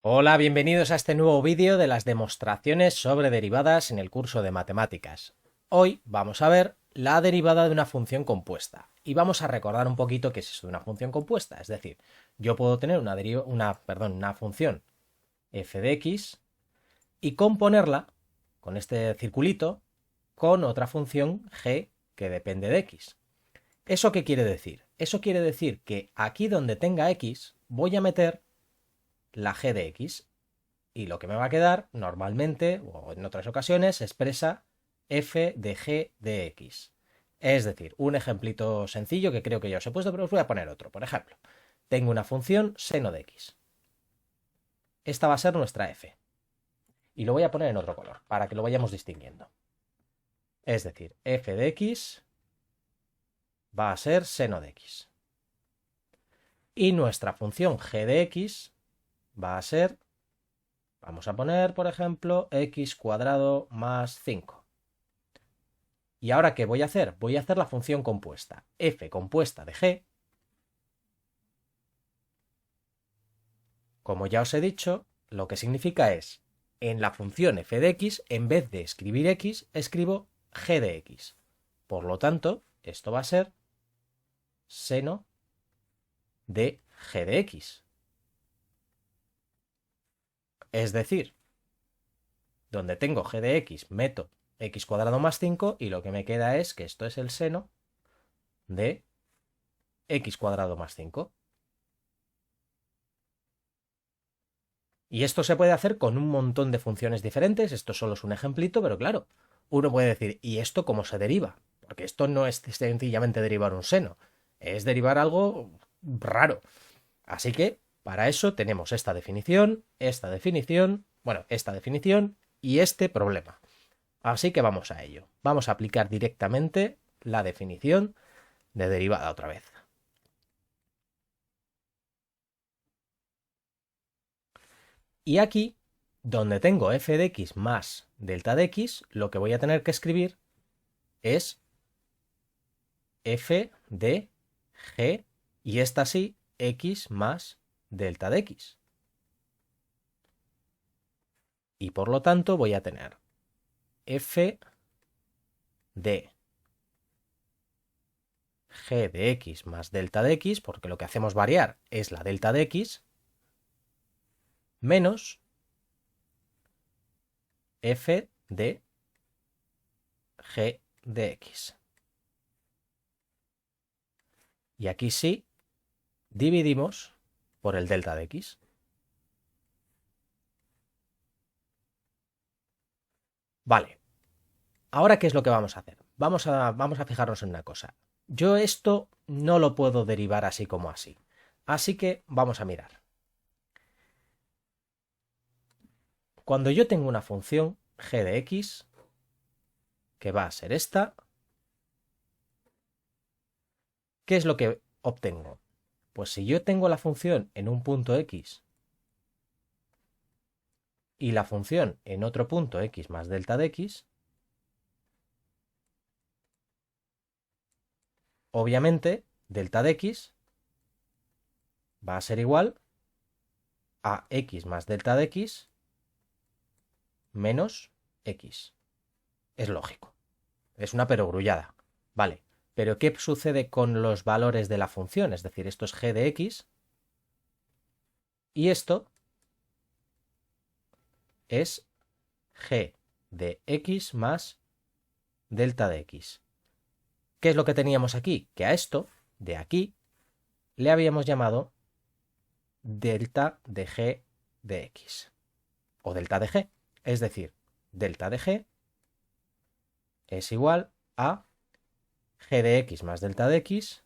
Hola, bienvenidos a este nuevo vídeo de las demostraciones sobre derivadas en el curso de matemáticas. Hoy vamos a ver la derivada de una función compuesta y vamos a recordar un poquito qué es eso de una función compuesta. Es decir, yo puedo tener una función f de x y componerla con este circulito con otra función g que depende de x. ¿Eso qué quiere decir? Eso quiere decir que aquí donde tenga x voy a meter la g de x y lo que me va a quedar normalmente o en otras ocasiones se expresa f de g de x. Es decir, un ejemplito sencillo que creo que ya os he puesto, pero os voy a poner otro. Por ejemplo, tengo una función seno de x. Esta va a ser nuestra f. Y lo voy a poner en otro color para que lo vayamos distinguiendo. Es decir, f de x va a ser seno de x. Y nuestra función g de x va a ser, vamos a poner, por ejemplo, x cuadrado más 5. ¿Y ahora qué voy a hacer? Voy a hacer la función compuesta, f compuesta de g. Como ya os he dicho, lo que significa es, en la función f de x, en vez de escribir x, escribo g de x. Por lo tanto, esto va a ser seno de g de x. Es decir, donde tengo g de x, meto x cuadrado más 5 y lo que me queda es que esto es el seno de x cuadrado más 5. Y esto se puede hacer con un montón de funciones diferentes. Esto solo es un ejemplito, pero claro, uno puede decir, ¿y esto cómo se deriva? Porque esto no es sencillamente derivar un seno, es derivar algo raro. Así que para eso tenemos esta definición y este problema. Así que vamos a ello. Vamos a aplicar directamente la definición de derivada otra vez. Y aquí, donde tengo f de x más delta de x, lo que voy a tener que escribir es f de g y esta sí, x más delta de x. Y por lo tanto voy a tener f de g de x más delta de x, porque lo que hacemos variar es la delta de x, menos f de g de x. Y aquí sí, dividimos por el delta de x. Vale, ahora ¿qué es lo que vamos a hacer? Vamos a fijarnos en una cosa. Yo esto no lo puedo derivar así como así. Así que vamos a mirar. Cuando yo tengo una función g de x, que va a ser esta, ¿qué es lo que obtengo? Pues si yo tengo la función en un punto x y la función en otro punto x más delta de x, obviamente delta de x va a ser igual a x más delta de x menos x. Es lógico. Es una perogrullada. Vale. Pero ¿qué sucede con los valores de la función? Es decir, esto es g de x y esto es g de x más delta de x. ¿Qué es lo que teníamos aquí? Que a esto, de aquí, le habíamos llamado delta de g de x. O delta de g. Es decir, delta de g es igual a g de x más delta de x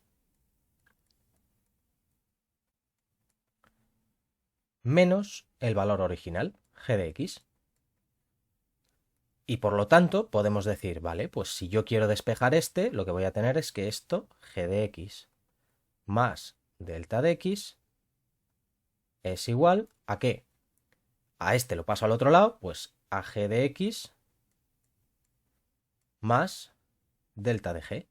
menos el valor original, g de x. Y por lo tanto podemos decir, vale, pues si yo quiero despejar este, lo que voy a tener es que esto, g de x más delta de x, es igual a ¿qué? A este lo paso al otro lado, pues a g de x más delta de g.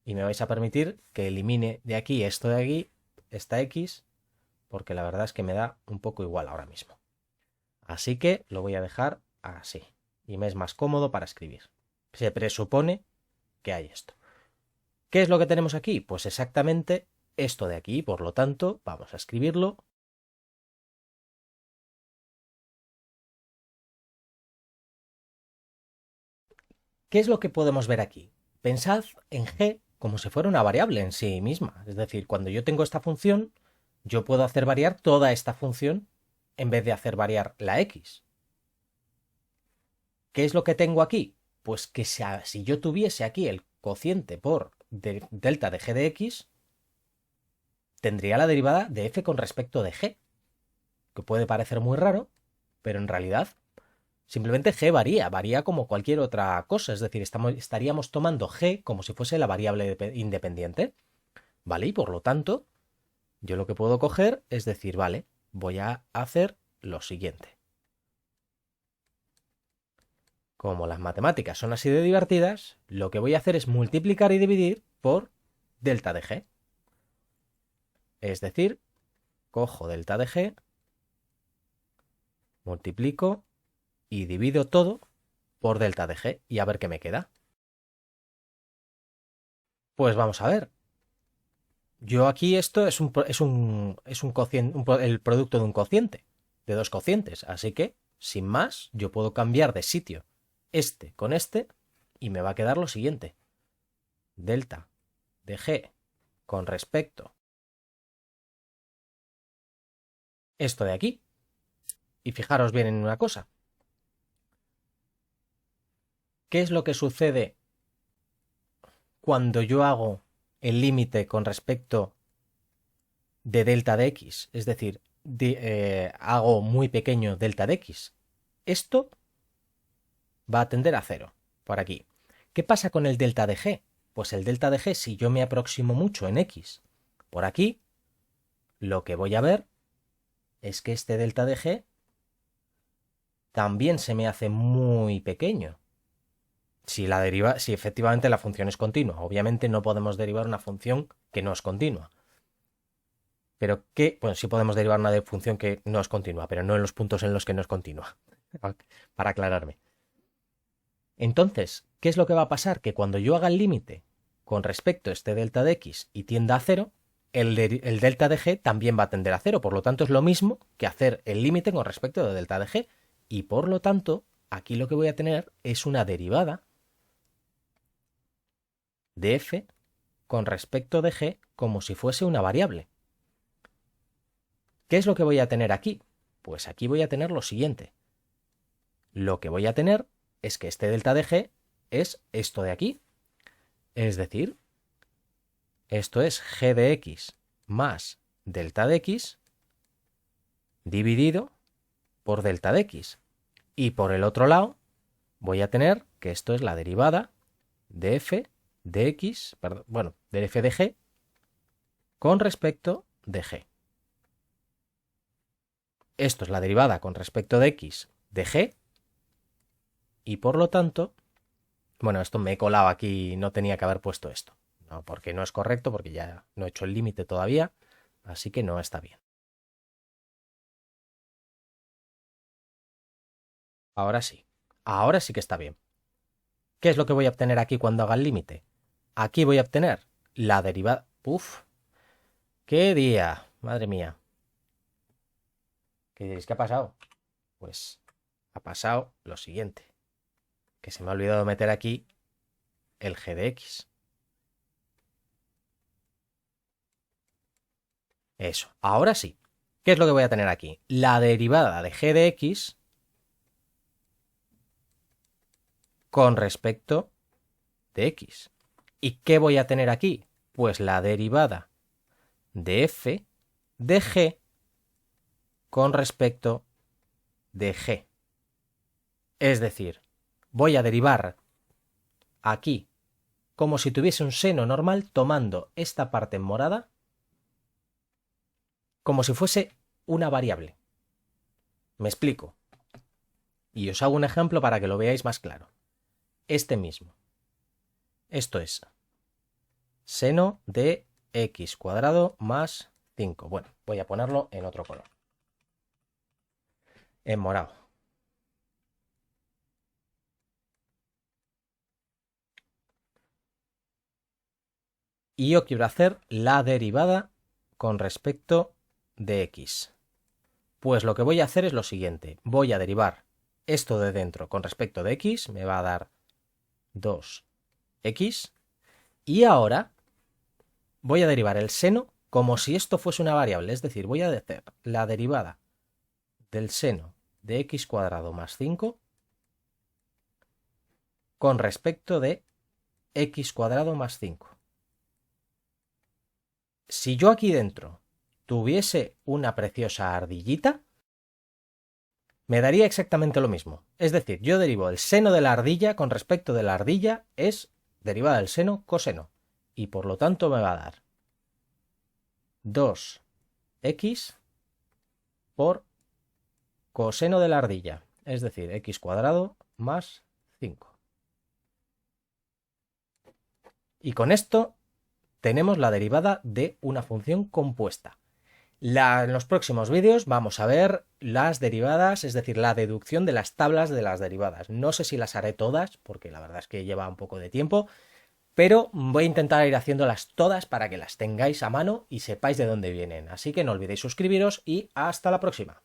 Y me vais a permitir que elimine de aquí esto de aquí, esta x, porque la verdad es que me da un poco igual ahora mismo. Así que lo voy a dejar así. Y me es más cómodo para escribir. Se presupone que hay esto. ¿Qué es lo que tenemos aquí? Pues exactamente esto de aquí. Por lo tanto, vamos a escribirlo. ¿Qué es lo que podemos ver aquí? Pensad en g como si fuera una variable en sí misma. Es decir, cuando yo tengo esta función, yo puedo hacer variar toda esta función en vez de hacer variar la x. ¿Qué es lo que tengo aquí? Pues que si yo tuviese aquí el cociente por delta de g de x, tendría la derivada de f con respecto de g, que puede parecer muy raro, pero en realidad simplemente g varía como cualquier otra cosa, es decir, estaríamos tomando g como si fuese la variable independiente, ¿vale? Y por lo tanto, yo lo que puedo coger es decir, vale, voy a hacer lo siguiente. Como las matemáticas son así de divertidas, lo que voy a hacer es multiplicar y dividir por delta de g. Es decir, cojo delta de g, multiplico y divido todo por delta de g y a ver qué me queda. Pues vamos a ver. Yo aquí esto es un cociente, el producto de un cociente, de dos cocientes. Así que, sin más, yo puedo cambiar de sitio este con este y me va a quedar lo siguiente. Delta de g con respecto esto de aquí. Y fijaros bien en una cosa. ¿Qué es lo que sucede cuando yo hago el límite con respecto de delta de x? Es decir, hago muy pequeño delta de x. Esto va a tender a 0, por aquí. ¿Qué pasa con el delta de g? Pues el delta de g, si yo me aproximo mucho en x por aquí, lo que voy a ver es que este delta de g también se me hace muy pequeño. Si efectivamente la función es continua. Obviamente no podemos derivar una función que no es continua. Pero que, bueno, sí podemos derivar una función que no es continua, pero no en los puntos en los que no es continua. Para aclararme. Entonces, ¿qué es lo que va a pasar? Que cuando yo haga el límite con respecto a este delta de x y tienda a 0, el delta de g también va a tender a 0. Por lo tanto, es lo mismo que hacer el límite con respecto del delta de g. Y por lo tanto, aquí lo que voy a tener es una derivada de f con respecto de g como si fuese una variable. ¿Qué es lo que voy a tener aquí? Pues aquí voy a tener lo siguiente. Lo que voy a tener es que este delta de g es esto de aquí. Es decir, esto es g de x más delta de x dividido por delta de x. Y por el otro lado voy a tener que esto es la derivada de f de x, perdón, bueno, de f de g con respecto de g. Esto es la derivada con respecto de x de g y por lo tanto, bueno, esto me he colado aquí, no tenía que haber puesto esto, no, porque no es correcto, porque ya no he hecho el límite todavía, así que no está bien. Ahora sí que está bien. ¿Qué es lo que voy a obtener aquí cuando haga el límite? Aquí voy a obtener la derivada... ¡Uf! ¡Qué día! Madre mía. ¿Qué diréis? ¿Qué ha pasado? Pues ha pasado lo siguiente. Que se me ha olvidado meter aquí el g de x. Eso. Ahora sí. ¿Qué es lo que voy a tener aquí? La derivada de g de x con respecto de x. ¿Y qué voy a tener aquí? Pues la derivada de f de g con respecto de g. Es decir, voy a derivar aquí como si tuviese un seno normal tomando esta parte en morada como si fuese una variable. Me explico. Y os hago un ejemplo para que lo veáis más claro. Este mismo. Esto es seno de x cuadrado más 5. Bueno, voy a ponerlo en otro color. en morado. Y yo quiero hacer la derivada con respecto de x. Pues lo que voy a hacer es lo siguiente. Voy a derivar esto de dentro con respecto de x, me va a dar 2x. Y ahora voy a derivar el seno como si esto fuese una variable. Es decir, voy a hacer la derivada del seno de x cuadrado más 5 con respecto de x cuadrado más 5. Si yo aquí dentro tuviese una preciosa ardillita, me daría exactamente lo mismo. Es decir, yo derivo el seno de la ardilla con respecto de la ardilla es derivada del seno coseno. Y por lo tanto me va a dar 2x por coseno de la ardilla. Es decir, x cuadrado más 5. Y con esto tenemos la derivada de una función compuesta. En los próximos vídeos vamos a ver las derivadas, es decir, la deducción de las tablas de las derivadas. No sé si las haré todas, porque la verdad es que lleva un poco de tiempo, pero voy a intentar ir haciéndolas todas para que las tengáis a mano y sepáis de dónde vienen. Así que no olvidéis suscribiros y hasta la próxima.